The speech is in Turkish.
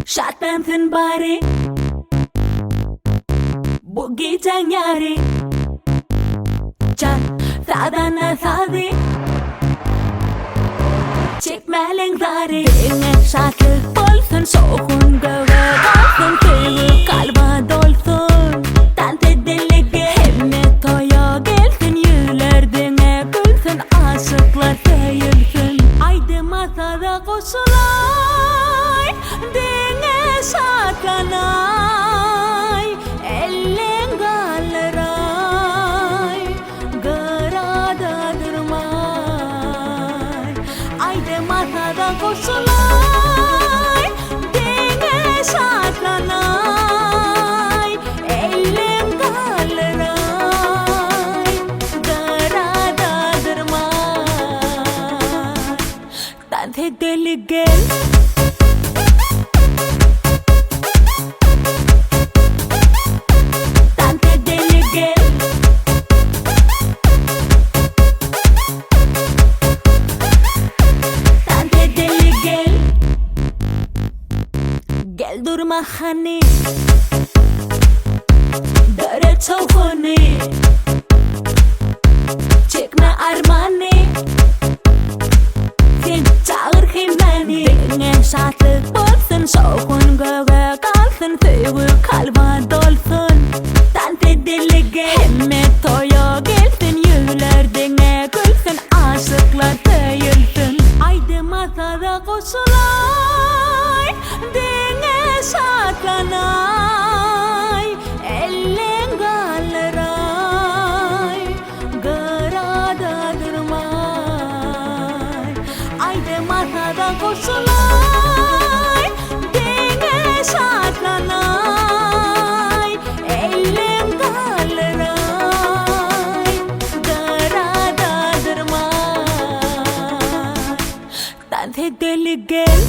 Şartlansın bari bu gecen yari. Can sadana sadi çekmelen zari. Denge şartlık bolsun, soğukun göğe kalsın, kıyı kalba dolsun. Tante delege hemme toya gelsin, yüllerdine gülsün, aşıklar seyilsin. Haydi masada koşulay, denge şartlanay, ellen galleray, garada durmay. Haydi masada koşulay, denge şartlanay, ellen galleray, garada durmay. Tante deli gel, tante deli gel, tante deli gel. Gel durma hani, dere çavuni, çekme armani. Sen çağır himleni, denge şartlık bolsun, soğukun göğe kalsın, suyu kalba dolsun. Tante deli gel, hemme toya gelsin, yüllerdine gülsün, aşıklar seyilsin. Haydi masada koşulay, denge şartlanay, ellen galleray, garada durmay. Haydi masada koşulay, denge şartlanay, ellen galleray, garada durmay. Tante deli gel,